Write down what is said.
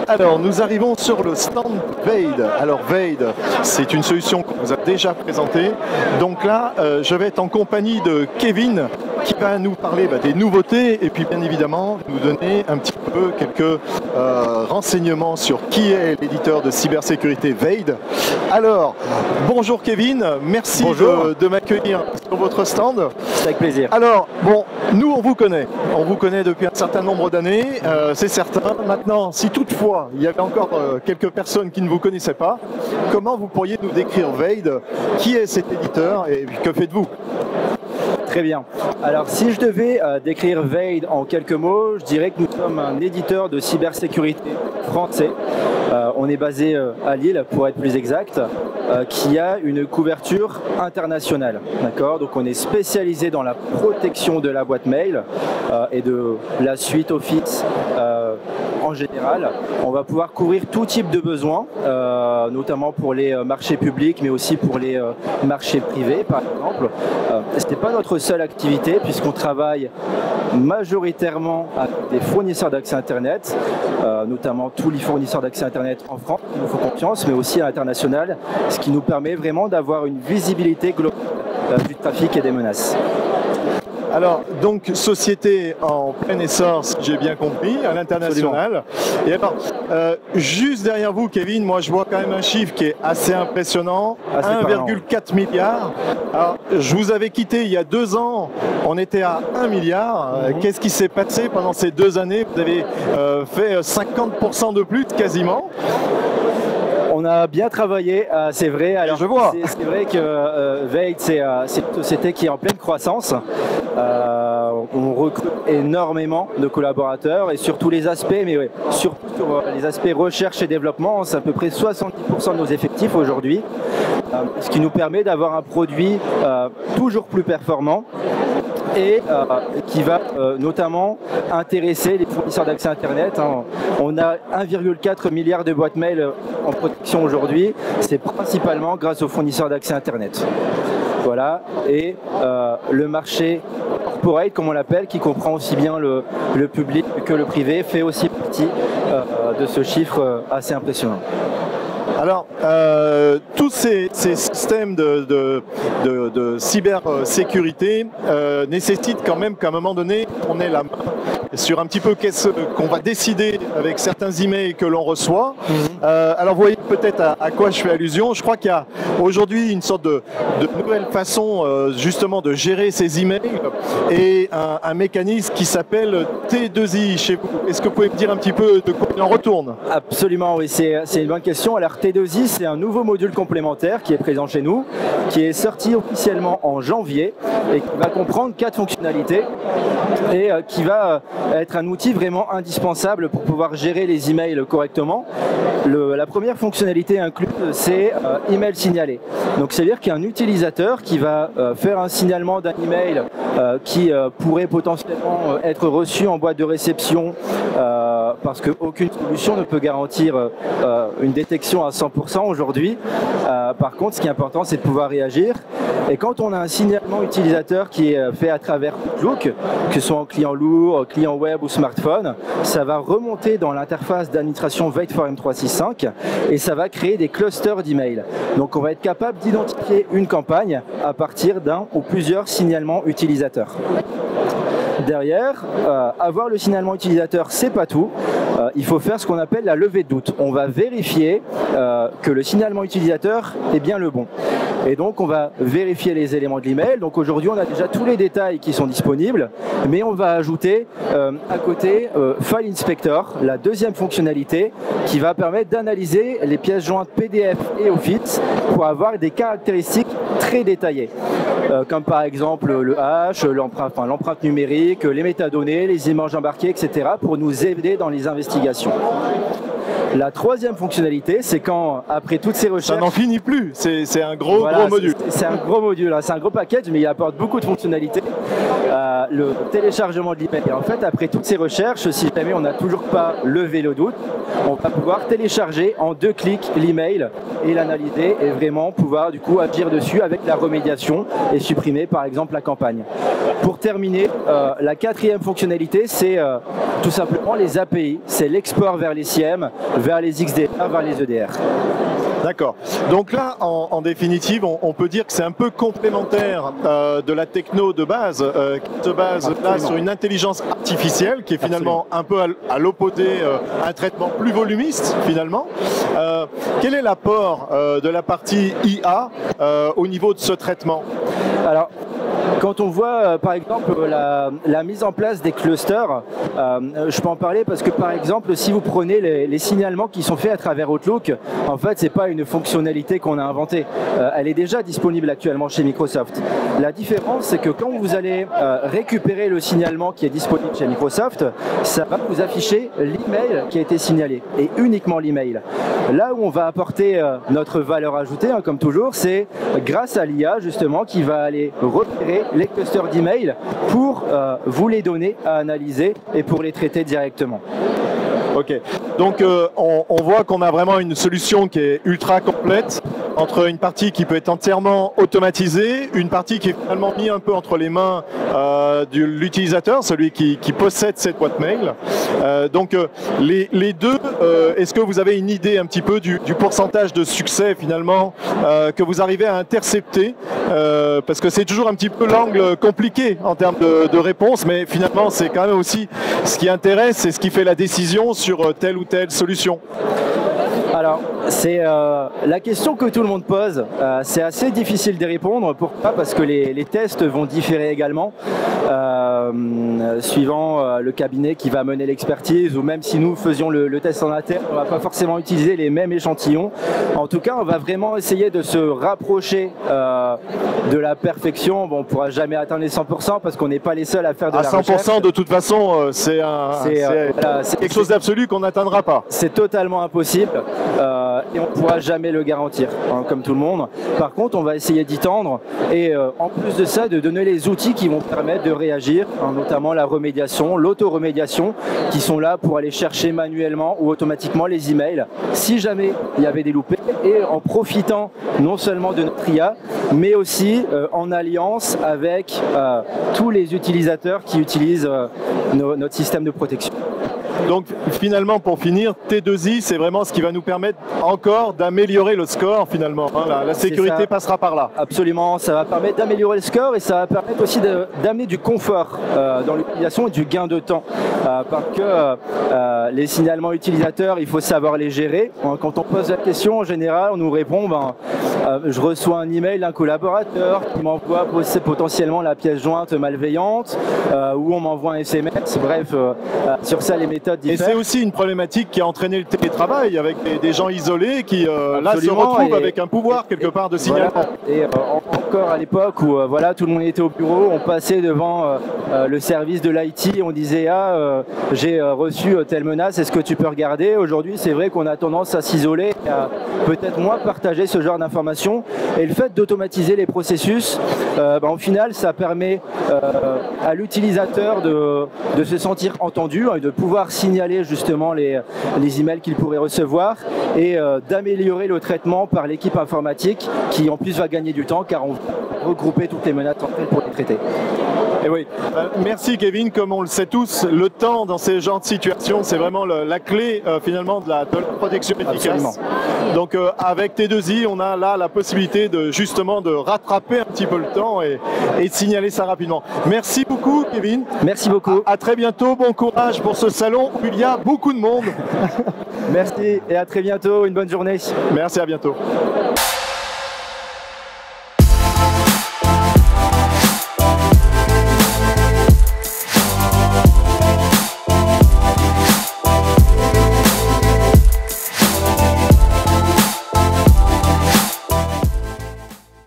Alors, nous arrivons sur le stand Vade. Alors, Vade, c'est une solution qu'on vous a déjà présentée. Donc là, je vais être en compagnie de Kevin, qui va nous parler des nouveautés et puis bien évidemment nous donner un petit peu quelques renseignements sur qui est l'éditeur de cybersécurité Vade. Alors, bonjour Kevin, merci de m'accueillir sur votre stand. C'est avec plaisir. Alors, bon, nous on vous connaît depuis un certain nombre d'années, c'est certain. Maintenant, si toutefois il y avait encore quelques personnes qui ne vous connaissaient pas, comment vous pourriez nous décrire Vade? Qui est cet éditeur et que faites-vous? Très bien. Alors si je devais décrire Vade en quelques mots, je dirais que nous sommes un éditeur de cybersécurité français. On est basé à Lille pour être plus exact, qui a une couverture internationale. D'accord ? Donc on est spécialisé dans la protection de la boîte mail et de la suite Office en général. On va pouvoir couvrir tout type de besoins, notamment pour les marchés publics, mais aussi pour les marchés privés, par exemple. Ce n'est pas notre seule activité, puisqu'on travaille majoritairement avec des fournisseurs d'accès Internet, notamment tous les fournisseurs d'accès Internet en France, qui nous font confiance, mais aussi à l'international, ce qui nous permet vraiment d'avoir une visibilité globale du trafic et des menaces. Alors, donc, société en plein essor, si j'ai bien compris, à l'international. Et alors, juste derrière vous, Kevin, moi je vois quand même un chiffre qui est assez impressionnant, 1,4 milliard. Alors, je vous avais quitté il y a 2 ans, on était à 1 milliard. Qu'est-ce qui s'est passé pendant ces 2 années? Vous avez fait 50% de plus, quasiment. On a bien travaillé, c'est vrai. Alors, je vois. C'est vrai que Vade, c'est une société qui est en pleine croissance. On recrute énormément de collaborateurs et sur tous les aspects, mais surtout sur les aspects recherche et développement, c'est à peu près 70% de nos effectifs aujourd'hui, ce qui nous permet d'avoir un produit toujours plus performant et qui va notamment intéresser les fournisseurs d'accès Internet. On a 1,4 milliard de boîtes mail en protection aujourd'hui. C'est principalement grâce aux fournisseurs d'accès Internet. Voilà. Et le marché corporate, comme on l'appelle, qui comprend aussi bien le public que le privé, fait aussi partie de ce chiffre assez impressionnant. Alors, tous ces systèmes de cybersécurité nécessitent quand même qu'à un moment donné, on ait la main sur un petit peu qu'est-ce qu'on va décider avec certains emails que l'on reçoit. Alors, vous voyez peut-être à quoi je fais allusion. Je crois qu'il y a aujourd'hui une sorte de nouvelle façon justement de gérer ces emails et un mécanisme qui s'appelle T2I chez vous. Est-ce que vous pouvez me dire un petit peu de quoi il en retourne? Absolument, oui, c'est une bonne question. Alors, T2I, c'est un nouveau module complémentaire qui est présent chez nous, qui est sorti officiellement en janvier et qui va comprendre 4 fonctionnalités et qui va être un outil vraiment indispensable pour pouvoir gérer les emails correctement. La première fonctionnalité incluse, c'est email signalé. Donc, c'est-à-dire qu'il y a un utilisateur qui va faire un signalement d'un email qui pourrait potentiellement être reçu en boîte de réception parce qu'aucune solution ne peut garantir une détection à 100% aujourd'hui. Par contre, ce qui est important, c'est de pouvoir réagir. Et quand on a un signalement utilisateur qui est fait à travers Outlook, que ce soit en client lourd, client web ou smartphone, ça va remonter dans l'interface d'administration Vade for M365 et ça va créer des clusters d'emails. Donc on va être capable d'identifier une campagne à partir d'un ou plusieurs signalements utilisateurs. Derrière, avoir le signalement utilisateur, c'est pas tout. Il faut faire ce qu'on appelle la levée de doute. On va vérifier que le signalement utilisateur est bien le bon. Et donc, on va vérifier les éléments de l'email. Donc aujourd'hui, on a déjà tous les détails qui sont disponibles, mais on va ajouter à côté File Inspector, la deuxième fonctionnalité qui va permettre d'analyser les pièces jointes PDF et Office pour avoir des caractéristiques très détaillées, comme par exemple le hash, l'empreinte numérique, les métadonnées, les images embarquées, etc., pour nous aider dans les investigations. La troisième fonctionnalité, c'est quand, après toutes ces recherches... Ça n'en finit plus, c'est un gros module. C'est un gros module, c'est un gros package, mais il apporte beaucoup de fonctionnalités. Le téléchargement de l'email. Et en fait, après toutes ces recherches, si jamais on n'a toujours pas levé le doute, on va pouvoir télécharger en 2 clics l'email et l'analyser et vraiment pouvoir du coup agir dessus avec la remédiation et supprimer par exemple la campagne. Pour terminer, la quatrième fonctionnalité, c'est Tout simplement les API, c'est l'export vers les SIEM, vers les XDR, vers les EDR. D'accord. Donc là, en définitive, on peut dire que c'est un peu complémentaire de la techno de base, qui se base là sur une intelligence artificielle, qui est finalement un peu à l'opposé, un traitement plus volumiste finalement. Quel est l'apport de la partie IA au niveau de ce traitement? Alors, quand on voit par exemple la mise en place des clusters, je peux en parler parce que par exemple si vous prenez les signalements qui sont faits à travers Outlook, en fait c'est pas une fonctionnalité qu'on a inventée, elle est déjà disponible actuellement chez Microsoft. La différence c'est que quand vous allez récupérer le signalement qui est disponible chez Microsoft, ça va vous afficher l'email qui a été signalé et uniquement l'email. Là où on va apporter notre valeur ajoutée, hein, comme toujours, c'est grâce à l'IA justement qui va aller repérer les clusters d'email pour vous les donner à analyser et pour les traiter directement. Ok, donc on voit qu'on a vraiment une solution qui est ultra complète, entre une partie qui peut être entièrement automatisée, une partie qui est finalement mise un peu entre les mains de l'utilisateur, celui qui possède cette boîte mail. Donc les deux, est-ce que vous avez une idée un petit peu du pourcentage de succès finalement que vous arrivez à intercepter, parce que c'est toujours un petit peu l'angle compliqué en termes de réponse, mais finalement c'est quand même aussi ce qui intéresse, c'est ce qui fait la décision sur telle ou telle solution. Alors, c'est la question que tout le monde pose. C'est assez difficile d'y répondre. Pourquoi? Parce que les tests vont différer également, suivant le cabinet qui va mener l'expertise, ou même si nous faisions le test en interne, on ne va pas forcément utiliser les mêmes échantillons. En tout cas, on va vraiment essayer de se rapprocher de la perfection. Bon, on ne pourra jamais atteindre les 100% parce qu'on n'est pas les seuls à faire de la recherche. À 100% de toute façon, c'est quelque chose d'absolu qu'on n'atteindra pas. C'est totalement impossible. Et on ne pourra jamais le garantir, hein, comme tout le monde. Par contre, on va essayer d'y tendre et en plus de ça, de donner les outils qui vont permettre de réagir, hein, notamment la remédiation, l'auto-remédiation, qui sont là pour aller chercher manuellement ou automatiquement les emails, si jamais il y avait des loupés, et en profitant non seulement de notre IA, mais aussi en alliance avec tous les utilisateurs qui utilisent notre système de protection. Donc finalement, pour finir, T2I, c'est vraiment ce qui va nous permettre encore d'améliorer le score finalement. Hein, la sécurité passera par là. Absolument, ça va permettre d'améliorer le score et ça va permettre aussi d'amener du confort dans l'utilisation et du gain de temps. Parce que les signalements utilisateurs, il faut savoir les gérer. Quand on pose la question, en général, on nous répond je reçois un email d'un collaborateur qui m'envoie potentiellement la pièce jointe malveillante ou on m'envoie un SMS. Bref, sur ça, les méthodes. Et c'est aussi une problématique qui a entraîné le télétravail avec des gens isolés qui là se retrouvent avec un pouvoir quelque part de signalement. Voilà. Et encore à l'époque où voilà, tout le monde était au bureau, on passait devant le service de l'IT et on disait j'ai reçu telle menace, est-ce que tu peux regarder? Aujourd'hui c'est vrai qu'on a tendance à s'isoler, à peut-être moins partager ce genre d'informations et le fait d'automatiser les processus, au final ça permet à l'utilisateur de se sentir entendu et de pouvoir signaler justement les emails qu'il pourrait recevoir et d'améliorer le traitement par l'équipe informatique qui en plus va gagner du temps car on va regrouper toutes les menaces entre elles pour les traiter. Et oui. Merci Kevin, comme on le sait tous, le temps dans ces genres de situations c'est vraiment la clé finalement de la protection efficace. Absolument. Donc avec T2I on a là la possibilité justement de rattraper un petit peu le temps et de signaler ça rapidement. Merci beaucoup Kevin. Merci beaucoup. À très bientôt, bon courage pour ce salon où il y a beaucoup de monde. Merci et à très bientôt, une bonne journée. Merci, à bientôt.